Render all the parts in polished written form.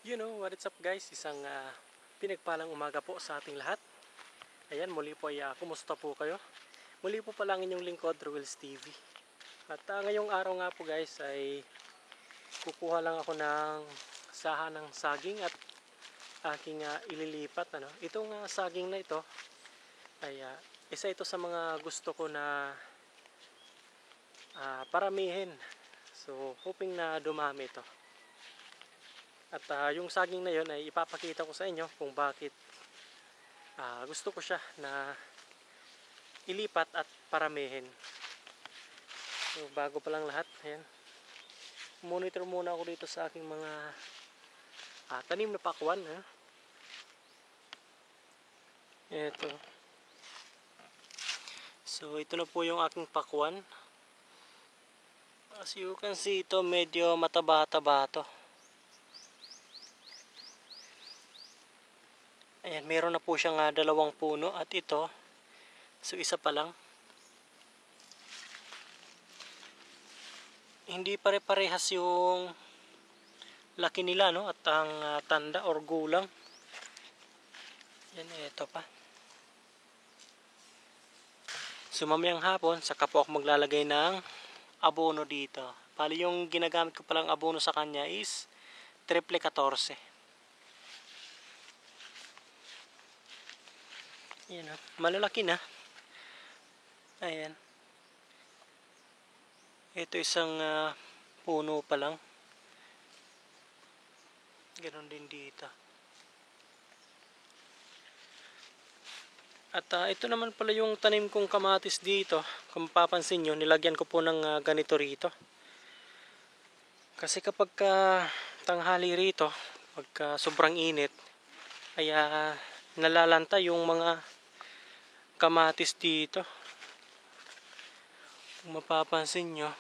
You know, what is up guys? Isang pinagpalang umaga po sa ating lahat. Ayan, muli po ay kumusta po kayo? Muli po pala ang inyong lingkod, Ruels TV. At ngayong araw nga po guys ay kukuha lang ako ng saha ng saging at aking ililipat. Itong saging na ito ay isa ito sa mga gusto ko na paramihin. So, hoping na dumami ito. At yung saging na yon ay ipapakita ko sa inyo kung bakit gusto ko siya na ilipat at paramihin. So, bago pa lang lahat, ayan, monitor muna ako dito sa aking mga tanim na pakwan. Ito. So, ito na po yung aking pakwan. As you can see, ito medyo mataba-taba to. Ayan, meron na po siyang dalawang puno at ito, so isa pa lang. Hindi pare-parehas yung laki nila, no? At ang tanda or gulang. Yan, ito pa. So mamayang hapon, saka po ako maglalagay ng abono dito. Bali yung ginagamit ko palang abono sa kanya is triple 14. Yan, malalaki na. Ayan. Ito isang puno pa lang. Ganon din dito. At ito naman pala yung tanim kong kamatis dito. Kung mapapansin nyo, nilagyan ko po ng ganito rito. Kasi kapag tanghali rito, pagka sobrang init, ay nalalanta yung mga kamatis dito. Kung mapapansin nyo,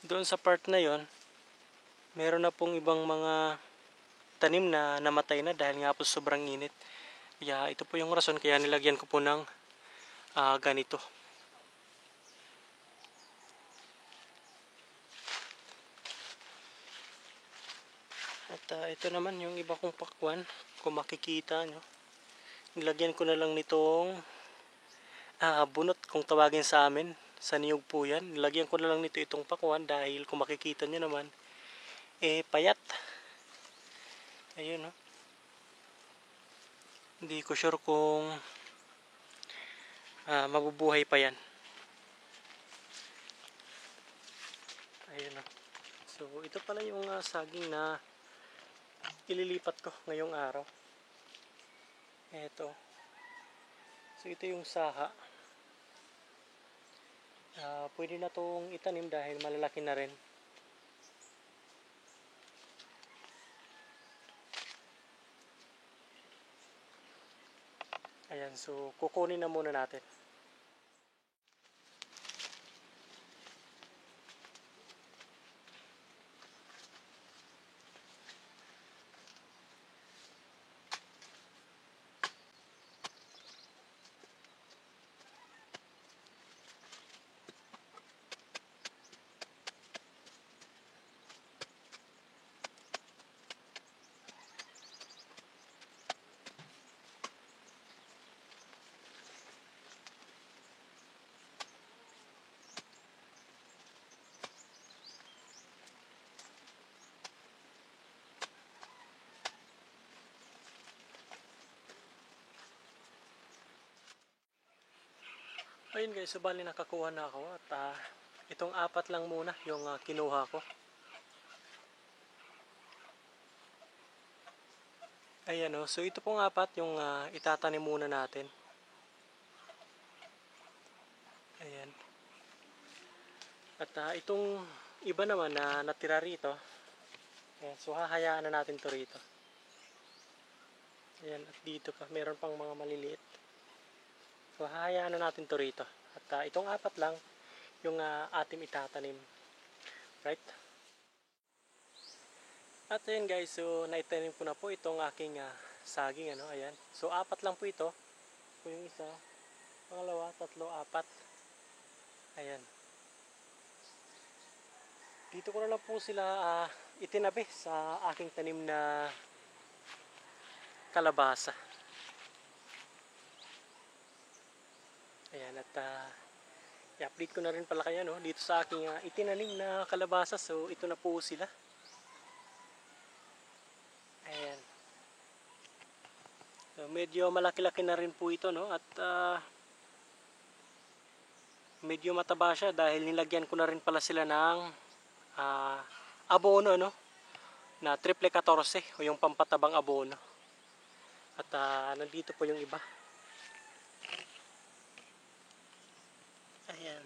doon sa part na yon, meron na pong ibang mga tanim na namatay na dahil nga po sobrang init. Kaya ito po yung rason kaya nilagyan ko po ng ganito. At ito naman yung iba kong pakwan. Kung makikita nyo, nilagyan ko na lang nitong bunot kung tawagin sa amin. Sa niyog po yan. Nilagyan ko na lang nito itong pakwan dahil kung makikita nyo naman, payat. Ayun, no? Hindi ko sure kung mabubuhay pa yan. Ayun, no? So ito pala yung saging na ililipat ko ngayong araw. Eto. So ito yung saha. Pwede na itong itanim dahil malalaki na rin. Ayan, so kukunin na muna natin. Ayun guys, so bali nakakuha na ako at itong apat lang muna yung kinuha ko. Ayan, so ito pong apat yung itatanim muna natin. Ayan. At itong iba naman na natira rito, ayan, so hahayaan na natin to rito. Ayan, at dito pa meron pang mga maliliit. So hahayaan na natin to rito. At itong apat lang yung ating itatanim. Right? At ayan guys, so naitanim ko na po itong aking saging. Ayan. So apat lang po ito. So yung isa, pangalawa, tatlo, apat. Ayan. Dito ko na lang po sila itinabi sa aking tanim na kalabasa. Ayan, at i-update ko na rin pala kayo, no, dito sa aking itinanim na kalabasa. So ito na po sila. Ayan. So, medyo malaki-laki na rin po ito, no, at medyo mataba siya dahil nilagyan ko na rin pala sila ng abono, no, na triple 14 o yung pampatabang abono. At nandito po yung iba. Ayan.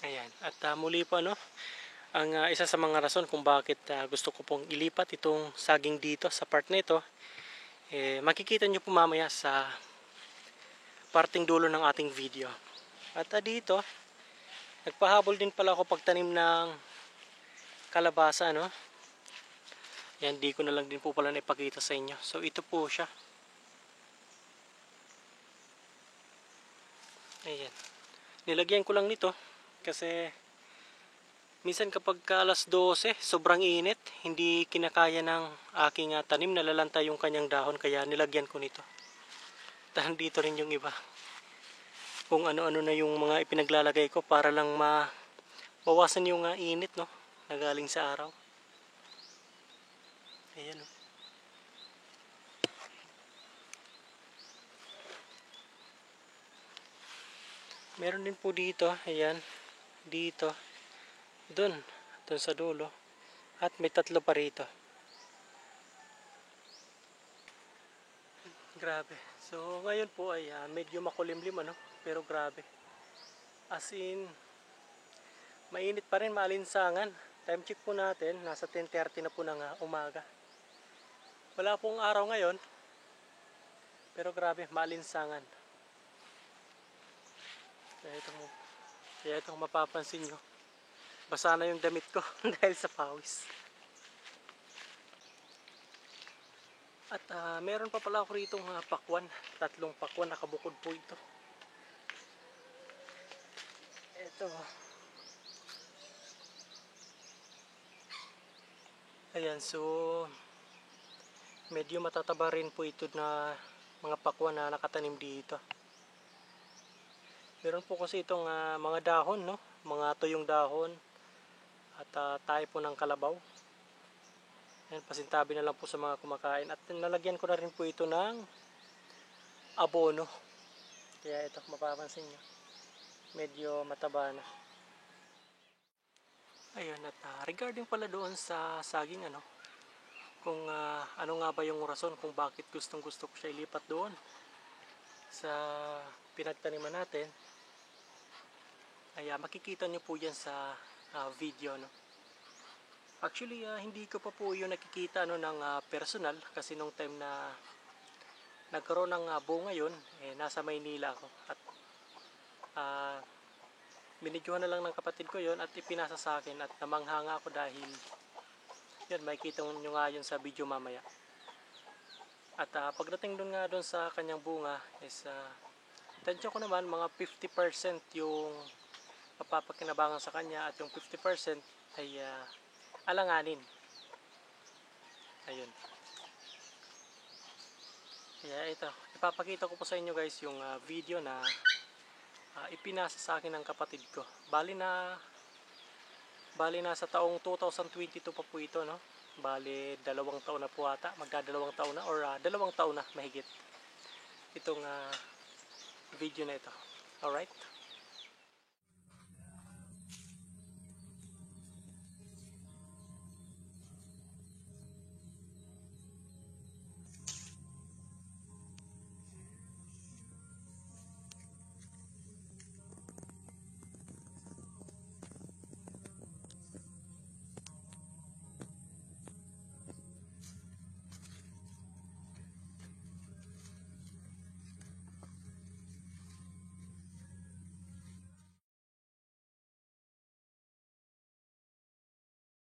Ayan. At muli po, no, ang isa sa mga rason kung bakit gusto ko pong ilipat itong saging dito sa part na ito, makikita nyo po mamaya sa parting dulo ng ating video. At dito, nagpahabol din pala ako pagtanim ng kalabasa, no. Yan, di ko na lang din po pala naipakita sa inyo. So ito po siya. Ayan. Nilagyan ko lang nito kasi minsan kapag alas 12, sobrang init, hindi kinakaya ng aking tanim, nalalanta yung kanyang dahon, kaya nilagyan ko nito. Tahan dito rin yung iba. Kung ano-ano na yung mga ipinaglalagay ko para lang mabawasan yung init, no, na galing sa araw. Ayan, no. Meron din po dito, ayan, dito, dun sa dulo, at may 3 pa rito. Grabe. So ngayon po ay medyo makulimlim, ano, pero grabe. As in, mainit pa rin, maalinsangan. Time check po natin, nasa 10:30 na po ng umaga. Wala pong araw ngayon, pero grabe, maalinsangan. Kaya ito mapapansin nyo, basa na yung damit ko dahil sa pawis. At meron pa pala ako rito pakwan, 3 pakwan, nakabukod po ito. Ito. Ayan, so medyo matataba rin po ito na mga pakwan na nakatanim dito. Meron po kasi itong mga dahon, no, mga tuyong dahon at tayo po ng kalabaw. Ayan, pasintabi na lang po sa mga kumakain. At nalagyan ko na rin po ito ng abono. Kaya ito, mapapansin nyo, medyo mataba na. Ayun, at regarding pala doon sa saging, ano, kung ano nga ba yung rason kung bakit gustong gusto ko siya ilipat doon sa pinagtaniman natin, ay makikita nyo po yan sa video, no. Actually, hindi ko pa po yun nakikita, no, ng personal, kasi nung time na nagkaroon ng bunga yun, nasa Maynila ako. At binidyohan na lang ng kapatid ko yun at ipinasa sa akin, at namanghanga ako dahil yun, makikita nyo nga yun sa video mamaya. At pagdating dun nga dun sa kanyang bunga is tansya ko naman mga 50% yung mapapakinabangan sa kanya, at yung 50% ay alanganin. Ayun. Kaya ito, ipapakita ko po sa inyo guys yung video na ipinasa sa akin ng kapatid ko. Bali na sa taong 2022 pa po ito, no. Bali 2 taon na po ata, magda-2 taon na, or 2 taon na mahigit itong video na ito. Alright.